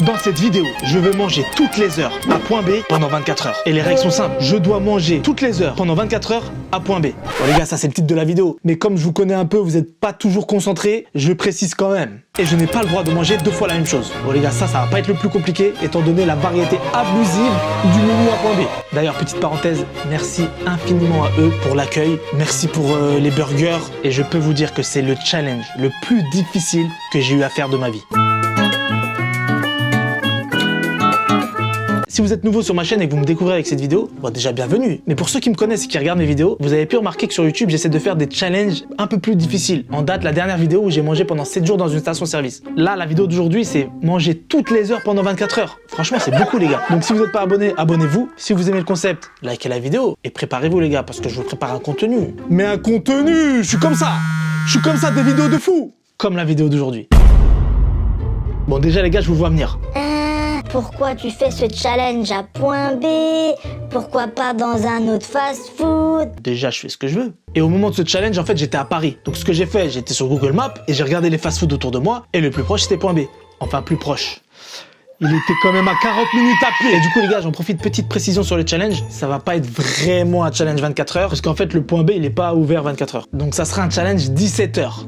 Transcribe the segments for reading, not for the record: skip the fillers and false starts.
Dans cette vidéo, je veux manger toutes les heures à point B pendant 24 heures. Et les règles sont simples. Je dois manger toutes les heures pendant 24 heures à point B. Bon les gars, ça c'est le titre de la vidéo. Mais comme je vous connais un peu, vous n'êtes pas toujours concentrés, je précise quand même. Et je n'ai pas le droit de manger 2 fois la même chose. Bon les gars, ça va pas être le plus compliqué, étant donné la variété abusive du menu à point B. D'ailleurs, petite parenthèse, merci infiniment à eux pour l'accueil. Merci pour les burgers. Et je peux vous dire que c'est le challenge le plus difficile que j'ai eu à faire de ma vie. Si vous êtes nouveau sur ma chaîne et que vous me découvrez avec cette vidéo, bon déjà bienvenue. Mais pour ceux qui me connaissent et qui regardent mes vidéos, vous avez pu remarquer que sur YouTube, j'essaie de faire des challenges un peu plus difficiles. En date, la dernière vidéo où j'ai mangé pendant 7 jours dans une station-service. Là, la vidéo d'aujourd'hui, c'est manger toutes les heures pendant 24 heures. Franchement, c'est beaucoup les gars. Donc si vous n'êtes pas abonné, abonnez-vous. Si vous aimez le concept, likez la vidéo. Et préparez-vous les gars, parce que je vous prépare un contenu. Mais un contenu, je suis comme ça. Je suis comme ça, des vidéos de fou. Comme la vidéo d'aujourd'hui. Bon déjà les gars, je vous vois venir. Pourquoi tu fais ce challenge à point B? Pourquoi pas dans un autre fast-food? Déjà, je fais ce que je veux. Et au moment de ce challenge, en fait, j'étais à Paris. Donc ce que j'ai fait, j'étais sur Google Maps et j'ai regardé les fast-food autour de moi. Et le plus proche, c'était point B. Enfin, plus proche. Il était quand même à 40 minutes à pied. Et du coup, les gars, j'en profite, petite précision sur le challenge. Ça va pas être vraiment un challenge 24 heures. Parce qu'en fait, le point B, il est pas ouvert 24 heures. Donc ça sera un challenge 17 heures.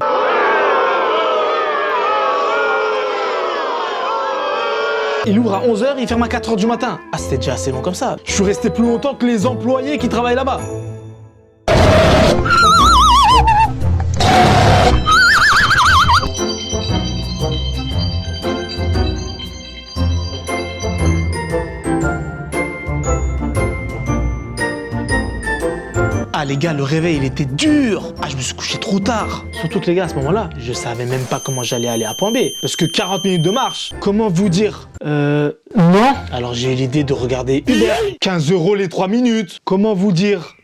Il ouvre à 11h, il ferme à 4h du matin. Ah, c'était déjà assez long comme ça. Je suis resté plus longtemps que les employés qui travaillent là-bas. Ah les gars, le réveil il était dur. Ah je me suis couché trop tard. Surtout que les gars à ce moment-là, je savais même pas comment j'allais aller à point B. Parce que 40 minutes de marche, comment vous dire non. Alors j'ai eu l'idée de regarder Uber. 15 € les 3 minutes. Comment vous dire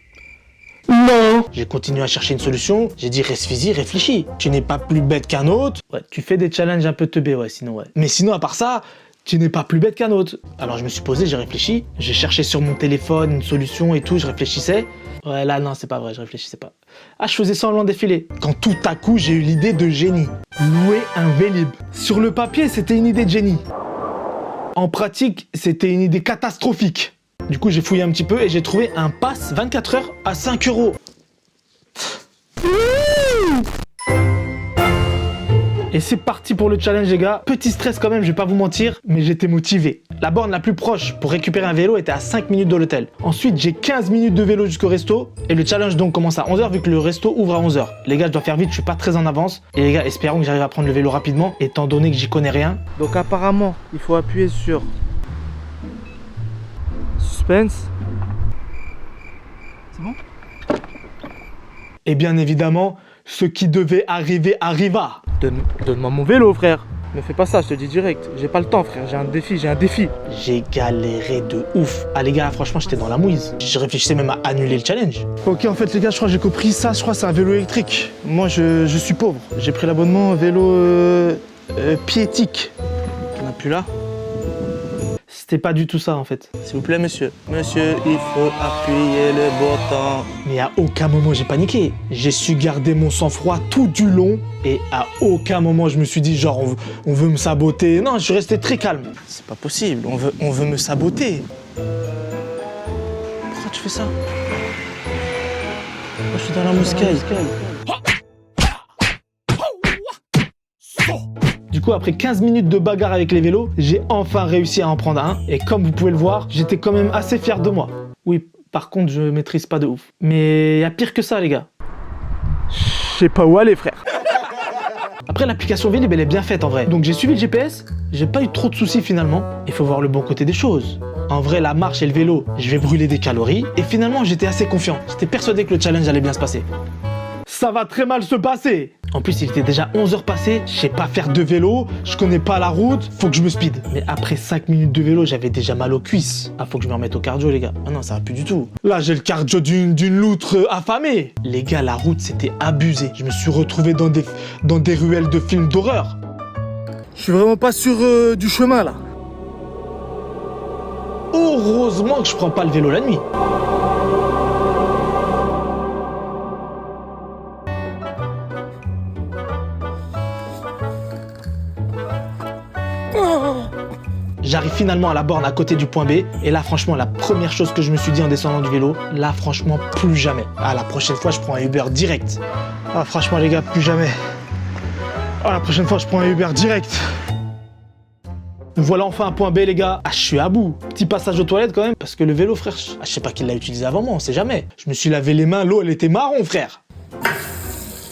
non. J'ai continué à chercher une solution. J'ai dit reste-y, réfléchis. Tu n'es pas plus bête qu'un autre. Ouais, tu fais des challenges un peu teubés, ouais, sinon ouais. Mais sinon à part ça, tu n'es pas plus bête qu'un autre. Alors je me suis posé, j'ai réfléchi. J'ai cherché sur mon téléphone une solution et tout, je réfléchissais. Ouais, là, non, c'est pas vrai, je réfléchissais pas. Ah, je faisais semblant de défiler. Quand tout à coup, j'ai eu l'idée de génie. Louer un Vélib. Sur le papier, c'était une idée de génie. En pratique, c'était une idée catastrophique. Du coup, j'ai fouillé un petit peu et j'ai trouvé un pass 24 heures à 5 €. Et c'est parti pour le challenge les gars. Petit stress quand même, je vais pas vous mentir, mais j'étais motivé. La borne la plus proche pour récupérer un vélo était à 5 minutes de l'hôtel. Ensuite, j'ai 15 minutes de vélo jusqu'au resto. Et le challenge donc commence à 11h vu que le resto ouvre à 11h. Les gars, je dois faire vite, je suis pas très en avance. Et les gars, espérons que j'arrive à prendre le vélo rapidement, étant donné que j'y connais rien. Donc apparemment, il faut appuyer sur suspense. C'est bon? Et bien évidemment, ce qui devait arriver arriva. Donne-moi mon vélo, frère. Me fais pas ça, je te dis direct. J'ai pas le temps, frère. J'ai un défi. J'ai galéré de ouf. Ah les gars, franchement, j'étais dans la mouise. Je réfléchissais même à annuler le challenge. Ok, en fait les gars, je crois que j'ai compris ça. Je crois que c'est un vélo électrique. Moi, je suis pauvre. J'ai pris l'abonnement vélo piétique. On n'a plus là. C'était pas du tout ça en fait. S'il vous plaît, monsieur. Monsieur, il faut appuyer le bouton. Mais à aucun moment j'ai paniqué. J'ai su garder mon sang-froid tout du long. Et à aucun moment je me suis dit genre on veut me saboter. Non, je suis resté très calme. C'est pas possible, on veut me saboter. Pourquoi tu fais ça? Moi, je suis dans la mouscaille. Du coup, après 15 minutes de bagarre avec les vélos, j'ai enfin réussi à en prendre un. Et comme vous pouvez le voir, j'étais quand même assez fier de moi. Oui, par contre, je maîtrise pas de ouf. Mais y a pire que ça, les gars. Je sais pas où aller, frère. Après, l'application Vélib, elle est bien faite en vrai. Donc j'ai suivi le GPS, j'ai pas eu trop de soucis finalement. Il faut voir le bon côté des choses. En vrai, la marche et le vélo, je vais brûler des calories. Et finalement, j'étais assez confiant. J'étais persuadé que le challenge allait bien se passer. Ça va très mal se passer. En plus, il était déjà 11h passées, je sais pas faire de vélo, je connais pas la route, faut que je me speed. Mais après 5 minutes de vélo, j'avais déjà mal aux cuisses. Ah, faut que je me remette au cardio, les gars. Ah non, ça va plus du tout. Là, j'ai le cardio d'une loutre affamée. Les gars, la route, c'était abusé. Je me suis retrouvé dans des ruelles de films d'horreur. Je suis vraiment pas sûr du chemin, là. Heureusement que je prends pas le vélo la nuit. J'arrive finalement à la borne à côté du point B. Et là, franchement, la première chose que je me suis dit en descendant du vélo, là, franchement, plus jamais. Ah, la prochaine fois, je prends un Uber direct. Ah, franchement, les gars, plus jamais. Ah, la prochaine fois, je prends un Uber direct. Voilà enfin un point B, les gars. Ah, je suis à bout. Petit passage aux toilettes quand même, parce que le vélo, frère, je sais pas qui l'a utilisé avant moi, on sait jamais. Je me suis lavé les mains, l'eau, elle était marron, frère.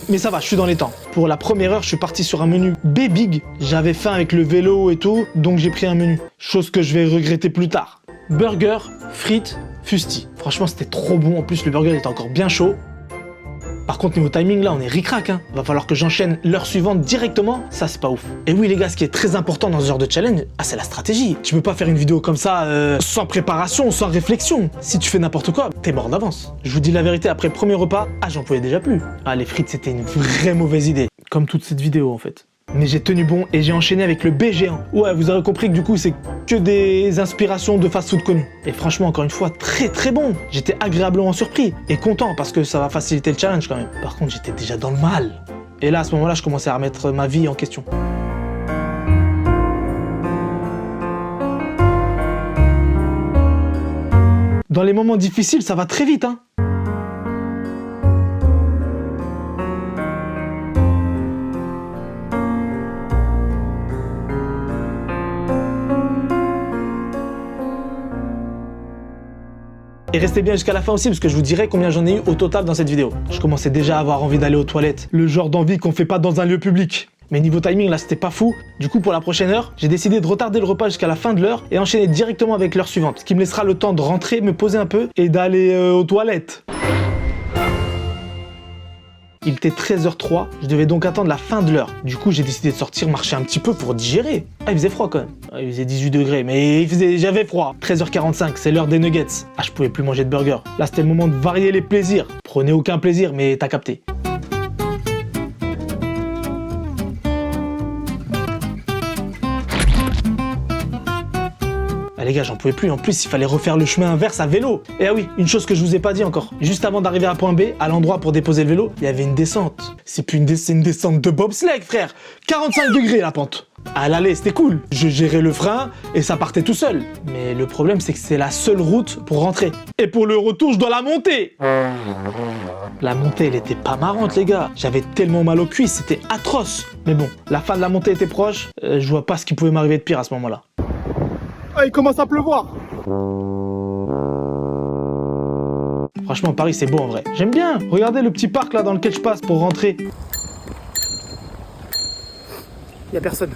Mais ça va, je suis dans les temps. Pour la première heure, je suis parti sur un menu B-Big. J'avais faim avec le vélo et tout, donc j'ai pris un menu. Chose que je vais regretter plus tard. Burger, frites, fusti. Franchement, c'était trop bon. En plus, le burger était encore bien chaud. Par contre, niveau timing, là, on est ric-rac, hein. Va falloir que j'enchaîne l'heure suivante directement. Ça, c'est pas ouf. Et oui, les gars, ce qui est très important dans ce genre de challenge, c'est la stratégie. Tu peux pas faire une vidéo comme ça, sans préparation, sans réflexion. Si tu fais n'importe quoi, t'es mort d'avance. Je vous dis la vérité, après le premier repas, j'en pouvais déjà plus. Ah, les frites, c'était une vraie mauvaise idée. Comme toute cette vidéo, en fait. Mais j'ai tenu bon et j'ai enchaîné avec le B géant. Ouais, vous aurez compris que du coup, c'est que des inspirations de fast-food connus. Et franchement, encore une fois, très très bon. J'étais agréablement surpris et content parce que ça va faciliter le challenge quand même. Par contre, j'étais déjà dans le mal. Et là, à ce moment-là, je commençais à remettre ma vie en question. Dans les moments difficiles, ça va très vite, hein. Et restez bien jusqu'à la fin aussi parce que je vous dirai combien j'en ai eu au total dans cette vidéo. Je commençais déjà à avoir envie d'aller aux toilettes. Le genre d'envie qu'on fait pas dans un lieu public. Mais niveau timing là c'était pas fou. Du coup pour la prochaine heure, j'ai décidé de retarder le repas jusqu'à la fin de l'heure et enchaîner directement avec l'heure suivante. Ce qui me laissera le temps de rentrer, me poser un peu et d'aller aux toilettes. Il était 13h03, je devais donc attendre la fin de l'heure. Du coup, j'ai décidé de sortir, marcher un petit peu pour digérer. Ah, il faisait froid quand même. Ah, il faisait 18 degrés, mais j'avais froid. 13h45, c'est l'heure des nuggets. Ah, je pouvais plus manger de burger. Là, c'était le moment de varier les plaisirs. Prenez aucun plaisir, mais t'as capté. Les gars, j'en pouvais plus. En plus, il fallait refaire le chemin inverse à vélo. Et ah oui, une chose que je vous ai pas dit encore. Juste avant d'arriver à point B, à l'endroit pour déposer le vélo, il y avait une descente. C'est plus c'est une descente de bobsleigh, frère. 45 degrés la pente. À l'aller, c'était cool. Je gérais le frein et ça partait tout seul. Mais le problème, c'est que c'est la seule route pour rentrer. Et pour le retour, je dois la monter. La montée, elle était pas marrante, les gars. J'avais tellement mal aux cuisses, c'était atroce. Mais bon, la fin de la montée était proche. Je vois pas ce qui pouvait m'arriver de pire à ce moment-là. Ah, il commence à pleuvoir. Franchement, Paris, c'est beau en vrai. J'aime bien. Regardez le petit parc là dans lequel je passe pour rentrer. Y a personne.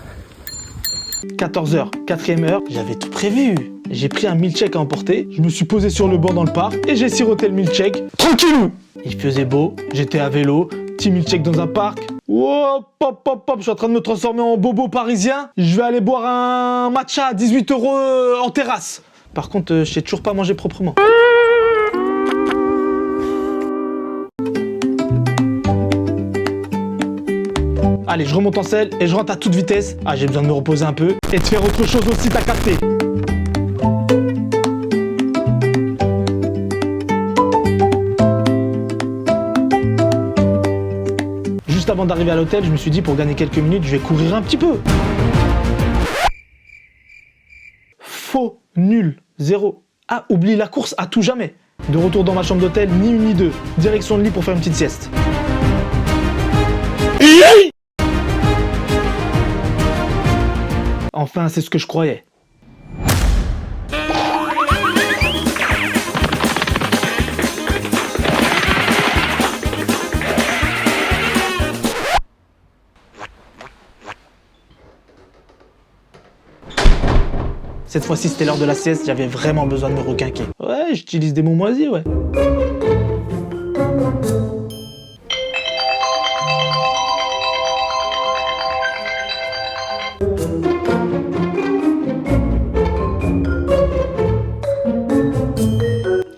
14h, 4ème heure, j'avais tout prévu. J'ai pris un milkshake à emporter, je me suis posé sur le banc dans le parc et j'ai siroté le milkshake. Tranquillou. Il faisait beau, j'étais à vélo, petit milkshake dans un parc. Oh, pop, pop, pop, je suis en train de me transformer en bobo parisien. Je vais aller boire un matcha à 18 € en terrasse. Par contre, je sais toujours pas manger proprement. Allez, je remonte en selle et je rentre à toute vitesse. Ah, j'ai besoin de me reposer un peu et de faire autre chose aussi, t'as capté. Juste avant d'arriver à l'hôtel, je me suis dit pour gagner quelques minutes, je vais courir un petit peu. Faux, nul, zéro. Ah, oublie la course à tout jamais. De retour dans ma chambre d'hôtel, ni une ni deux. Direction le lit pour faire une petite sieste. Enfin, c'est ce que je croyais. Cette fois-ci, c'était l'heure de la sieste, j'avais vraiment besoin de me requinquer. Ouais, j'utilise des mots moisis, ouais. «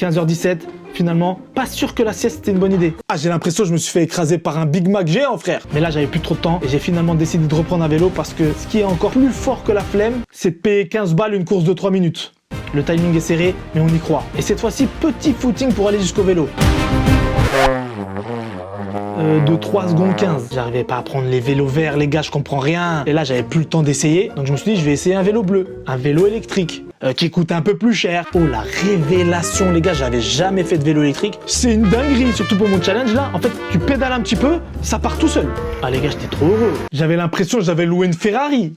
15h17, finalement, pas sûr que la sieste c'était une bonne idée. Ah, j'ai l'impression que je me suis fait écraser par un Big Mac géant, frère. Mais là, j'avais plus trop de temps et j'ai finalement décidé de reprendre un vélo parce que ce qui est encore plus fort que la flemme, c'est de payer 15 balles une course de 3 minutes. Le timing est serré, mais on y croit. Et cette fois-ci, petit footing pour aller jusqu'au vélo. de 3 secondes 15. J'arrivais pas à prendre les vélos verts, les gars, je comprends rien. Et là, j'avais plus le temps d'essayer. Donc je me suis dit, je vais essayer un vélo bleu, un vélo électrique. Qui coûte un peu plus cher. Oh, la révélation, les gars, j'avais jamais fait de vélo électrique. C'est une dinguerie, surtout pour mon challenge là. En fait, tu pédales un petit peu, ça part tout seul. Ah les gars, j'étais trop heureux. J'avais l'impression que j'avais loué une Ferrari.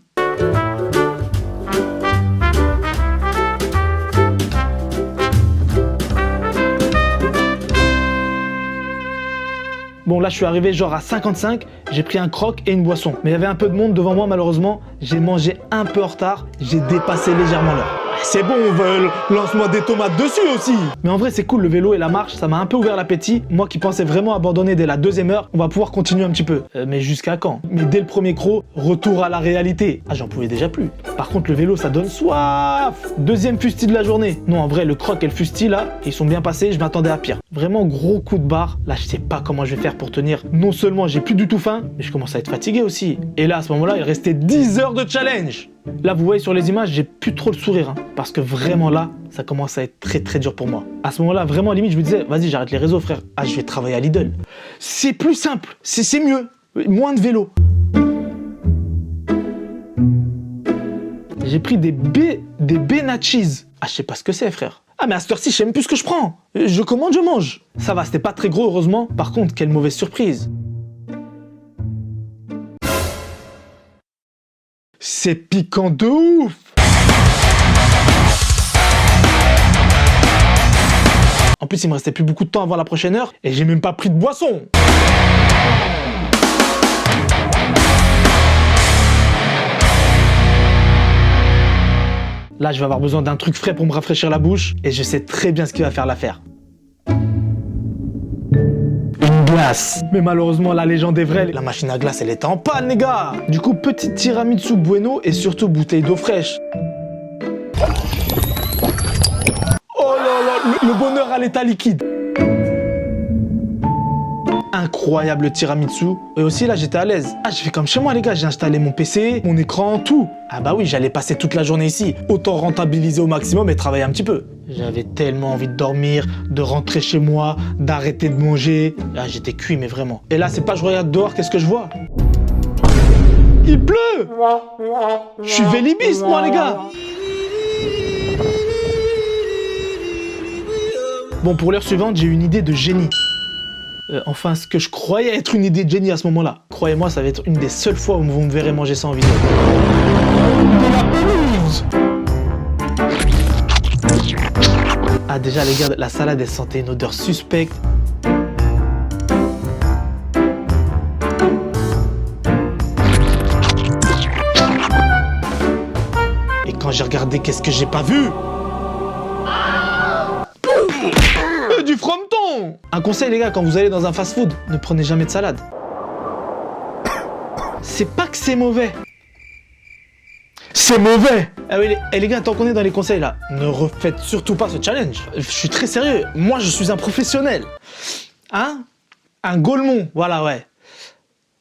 Bon, là, je suis arrivé genre à 55, j'ai pris un croc et une boisson. Mais il y avait un peu de monde devant moi, malheureusement. J'ai mangé un peu en retard, j'ai dépassé légèrement l'heure. C'est bon, Vol, lance-moi des tomates dessus aussi. Mais en vrai, c'est cool, le vélo et la marche, ça m'a un peu ouvert l'appétit. Moi qui pensais vraiment abandonner dès la 2e heure, on va pouvoir continuer un petit peu. Mais jusqu'à quand? Mais dès le premier croc, retour à la réalité. Ah, j'en pouvais déjà plus. Par contre, le vélo, ça donne soif. 2e fusti de la journée. Non, en vrai, le croc et le fusti, là, ils sont bien passés, je m'attendais à pire. Vraiment, gros coup de barre. Là, je sais pas comment je vais faire pour tenir. Non seulement j'ai plus du tout faim, mais je commence à être fatigué aussi. Et là, à ce moment-là, il restait 10 heures de challenge. Là, vous voyez sur les images, j'ai plus trop le sourire, hein, parce que vraiment là, ça commence à être très très dur pour moi. À ce moment-là, vraiment, limite, je me disais, vas-y, j'arrête les réseaux, frère. Ah, je vais travailler à Lidl. C'est plus simple, c'est mieux. Moins de vélo. J'ai pris des Benachis. Ah, je sais pas ce que c'est, frère. Ah, mais à cette heure-ci, je sais même plus ce que je prends. Je commande, je mange. Ça va, c'était pas très gros, heureusement. Par contre, quelle mauvaise surprise. C'est piquant de ouf! En plus, il me restait plus beaucoup de temps avant la prochaine heure et j'ai même pas pris de boisson! Là, je vais avoir besoin d'un truc frais pour me rafraîchir la bouche et je sais très bien ce qui va faire l'affaire. Une glace. Mais malheureusement, la légende est vraie. La machine à glace, elle était en panne, les gars. Du coup, petite tiramisu bueno et surtout bouteille d'eau fraîche. Oh là là, le bonheur à l'état liquide. Incroyable tiramisu. Et aussi, là, j'étais à l'aise. Ah, je fais comme chez moi, les gars. J'ai installé mon PC, mon écran, tout. Ah bah oui, j'allais passer toute la journée ici. Autant rentabiliser au maximum et travailler un petit peu. J'avais tellement envie de dormir, de rentrer chez moi, d'arrêter de manger. Ah, j'étais cuit, mais vraiment. Et là, c'est pas je regarde dehors, qu'est-ce que je vois? Il pleut! Je suis vélibiste, moi, les gars! Bon, pour l'heure suivante, j'ai une idée de génie. Enfin, ce que je croyais être une idée de génie à ce moment-là. Croyez-moi, ça va être une des seules fois où vous me verrez manger ça en vidéo. De la pelouse! Ah déjà les gars, la salade elle sentait une odeur suspecte. Et quand j'ai regardé, qu'est-ce que j'ai pas vu? Du frometon! Un conseil les gars, quand vous allez dans un fast-food, ne prenez jamais de salade. C'est pas que c'est mauvais. C'est mauvais! Ah oui, les gars, tant qu'on est dans les conseils là, ne refaites surtout pas ce challenge. Je suis très sérieux. Moi, je suis un professionnel. Hein? Un Gaulmon, voilà, ouais.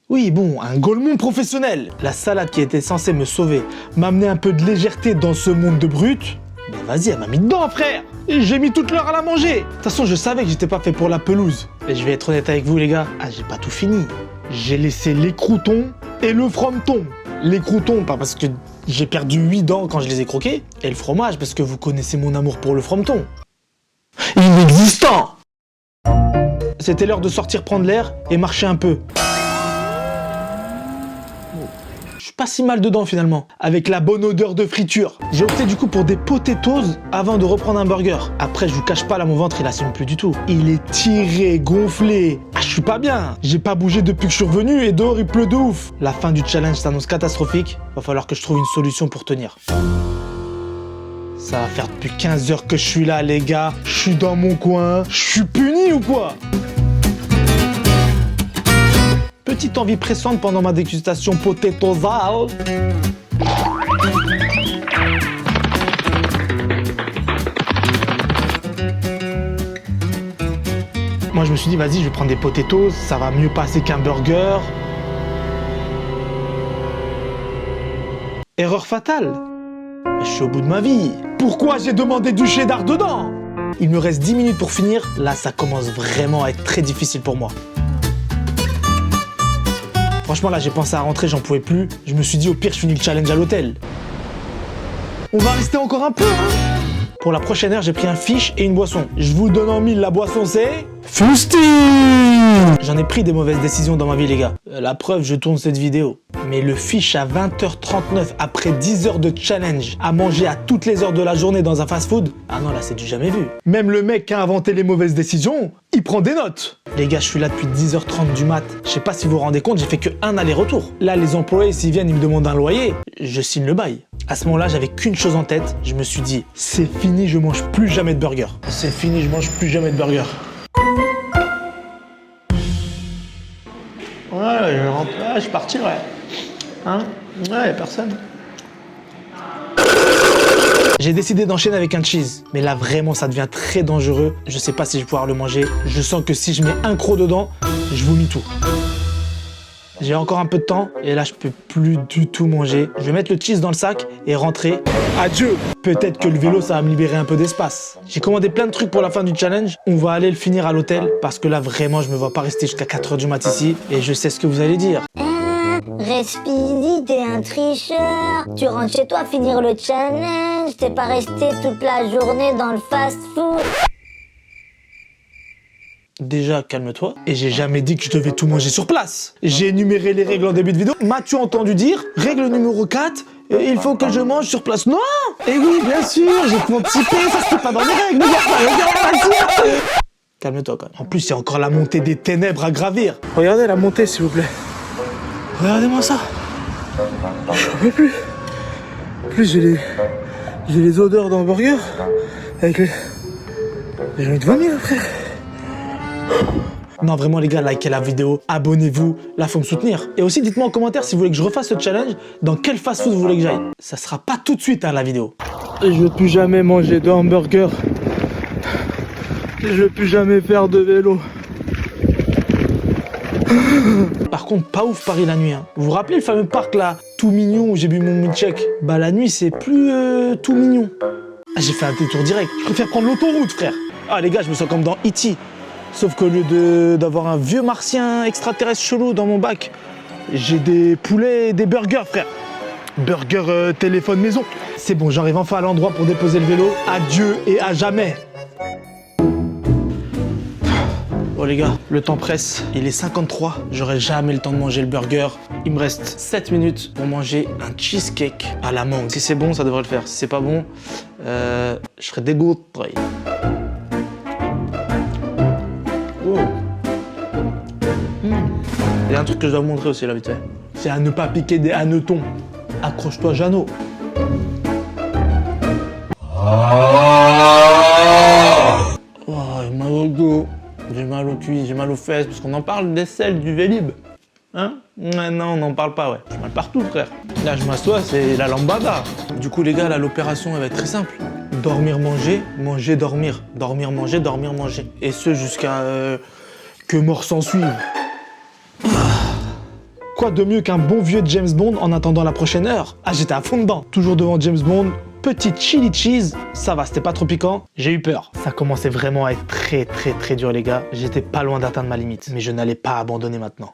Oui, bon, un Gaulmon professionnel. La salade qui était censée me sauver, m'amener un peu de légèreté dans ce monde de brut. Ben vas-y, elle m'a mis dedans, frère! Et j'ai mis toute l'heure à la manger! De toute façon, je savais que j'étais pas fait pour la pelouse. Et je vais être honnête avec vous, les gars. Ah, j'ai pas tout fini. J'ai laissé les croûtons et le frometon. Les croûtons, pas parce que j'ai perdu 8 dents quand je les ai croqués, et le fromage, parce que vous connaissez mon amour pour le frometon. Inexistant! C'était l'heure de sortir prendre l'air et marcher un peu. Je suis pas si mal dedans finalement, avec la bonne odeur de friture. J'ai opté du coup pour des potatoes avant de reprendre un burger. Après, je vous cache pas, là mon ventre il assume plus du tout. Il est tiré, gonflé. Ah, je suis pas bien. J'ai pas bougé depuis que je suis revenu et dehors il pleut de ouf. La fin du challenge s'annonce catastrophique. Va falloir que je trouve une solution pour tenir. Ça va faire depuis 15 heures que je suis là les gars. Je suis dans mon coin. Je suis puni ou quoi? Petite envie pressante pendant ma dégustation potatosale. Moi je me suis dit vas-y je vais prendre des potatoes, ça va mieux passer qu'un burger. Erreur fatale. Je suis au bout de ma vie. Pourquoi j'ai demandé du cheddar dedans? Il me reste 10 minutes pour finir. Là ça commence vraiment à être très difficile pour moi. Franchement, là, j'ai pensé à rentrer, j'en pouvais plus. Je me suis dit, au pire, je finis le challenge à l'hôtel. On va rester encore un peu, hein. Pour la prochaine heure, j'ai pris un fish et une boisson. Je vous le donne en mille, la boisson, c'est... Fusti. J'en ai pris des mauvaises décisions dans ma vie, les gars. La preuve, je tourne cette vidéo. Mais le fish à 20h39, après 10 heures de challenge, à manger à toutes les heures de la journée dans un fast-food, ah non, là, c'est du jamais vu. Même le mec qui a inventé les mauvaises décisions, il prend des notes. Les gars, je suis là depuis 10h30 du mat. Je sais pas si vous vous rendez compte, j'ai fait que un aller-retour. Là, les employés, s'ils viennent, ils me demandent un loyer, je signe le bail. À ce moment-là, j'avais qu'une chose en tête. Je me suis dit, c'est fini, je mange plus jamais de burger. C'est fini, je mange plus jamais de burger. Ouais, je rentre, ouais, je suis parti, ouais. Hein? Ouais, personne. J'ai décidé d'enchaîner avec un cheese. Mais là, vraiment, ça devient très dangereux. Je sais pas si je vais pouvoir le manger. Je sens que si je mets un croc dedans, je vomis tout. J'ai encore un peu de temps et là je peux plus du tout manger. Je vais mettre le cheese dans le sac et rentrer. Adieu. Peut-être que le vélo ça va me libérer un peu d'espace. J'ai commandé plein de trucs pour la fin du challenge. On va aller le finir à l'hôtel parce que là vraiment je me vois pas rester jusqu'à 4h du mat ici et je sais ce que vous allez dire. Respidi, t'es un tricheur. Tu rentres chez toi finir le challenge. T'es pas resté toute la journée dans le fast-food. Déjà, calme-toi. Et j'ai jamais dit que je devais tout manger sur place. J'ai énuméré les règles en début de vidéo. M'as-tu entendu dire? Règle numéro 4, il faut que je mange sur place. Non! Eh oui, bien sûr, j'ai tout anticipé, ça c'était pas dans les règles. Regarde, calme-toi quand même. En plus, il y a encore la montée des ténèbres à gravir. Regardez la montée, s'il vous plaît. Regardez-moi ça. J'en peux plus. En plus, j'ai les odeurs d'hamburger. Avec les... J'ai envie de vomir, frère. Non, vraiment, les gars, likez la vidéo, abonnez-vous. Là, faut me soutenir. Et aussi, dites-moi en commentaire si vous voulez que je refasse ce challenge, dans quel fast-food vous voulez que j'aille. Ça sera pas tout de suite, hein, la vidéo. Et je veux plus jamais manger de hamburger. Je veux plus jamais faire de vélo. Par contre, pas ouf Paris la nuit. Hein. Vous vous rappelez le fameux parc là, tout mignon, où j'ai bu mon milkshake? Bah la nuit, c'est plus tout mignon. Ah, j'ai fait un détour direct. Je préfère prendre l'autoroute, frère. Ah les gars, je me sens comme dans E.T. Sauf qu'au lieu d'avoir un vieux martien extraterrestre chelou dans mon bac, j'ai des poulets et des burgers, frère. Burger téléphone maison. C'est bon, j'arrive enfin à l'endroit pour déposer le vélo. Adieu et à jamais. Oh les gars, le temps presse, il est 53, j'aurai jamais le temps de manger le burger. Il me reste 7 minutes pour manger un cheesecake à la mangue. Si c'est bon, ça devrait le faire. Si c'est pas bon, je serai dégoûté. Oh. Il y a un truc que je dois vous montrer aussi là vite fait. C'est à ne pas piquer des hannetons. Accroche-toi, Jeannot. Oh, j'ai mal au dos. J'ai mal aux cuisses, j'ai mal aux fesses, parce qu'on en parle des selles du Vélib. Hein? Non, on n'en parle pas, ouais. J'ai mal partout, frère. Là, je m'assois, c'est la lambada. Du coup, les gars, là, l'opération, elle va être très simple. Dormir, manger, manger, dormir. Dormir, manger, dormir, manger. Et ce, jusqu'à que mort s'en suive. Quoi de mieux qu'un bon vieux James Bond en attendant la prochaine heure? Ah, j'étais à fond dedans. Toujours devant James Bond. Petite chili cheese, ça va, c'était pas trop piquant, j'ai eu peur. Ça commençait vraiment à être très dur les gars. J'étais pas loin d'atteindre ma limite, mais je n'allais pas abandonner maintenant.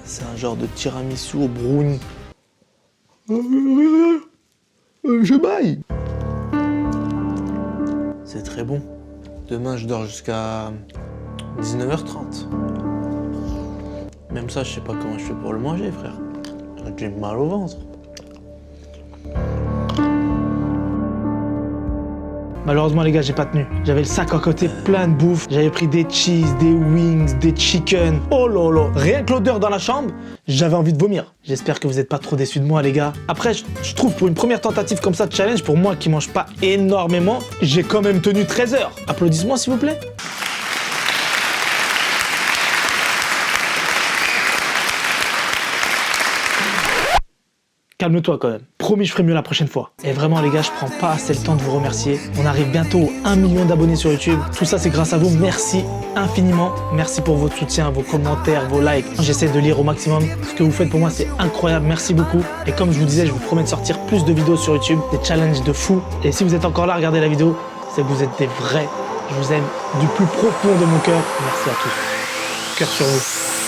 C'est un genre de tiramisu au brownie. Je baille. C'est très bon. Demain, je dors jusqu'à 19h30. Même ça, je sais pas comment je fais pour le manger, frère. J'ai mal au ventre. Malheureusement, les gars, j'ai pas tenu. J'avais le sac à côté plein de bouffe. J'avais pris des cheese, des wings, des chicken. Oh là là. Rien que l'odeur dans la chambre, j'avais envie de vomir. J'espère que vous êtes pas trop déçus de moi, les gars. Après, je trouve pour une première tentative comme ça de challenge, pour moi qui mange pas énormément, j'ai quand même tenu 13 heures. Applaudissements, s'il vous plaît. Calme-toi quand même. Promis, je ferai mieux la prochaine fois. Et vraiment, les gars, je prends pas assez le temps de vous remercier. On arrive bientôt aux 1 million d'abonnés sur YouTube. Tout ça, c'est grâce à vous. Merci infiniment. Merci pour votre soutien, vos commentaires, vos likes. J'essaie de lire au maximum. Ce que vous faites pour moi, c'est incroyable. Merci beaucoup. Et comme je vous disais, je vous promets de sortir plus de vidéos sur YouTube, des challenges de fou. Et si vous êtes encore là, regardez la vidéo, c'est que vous êtes des vrais. Je vous aime du plus profond de mon cœur. Merci à tous. Cœur sur vous.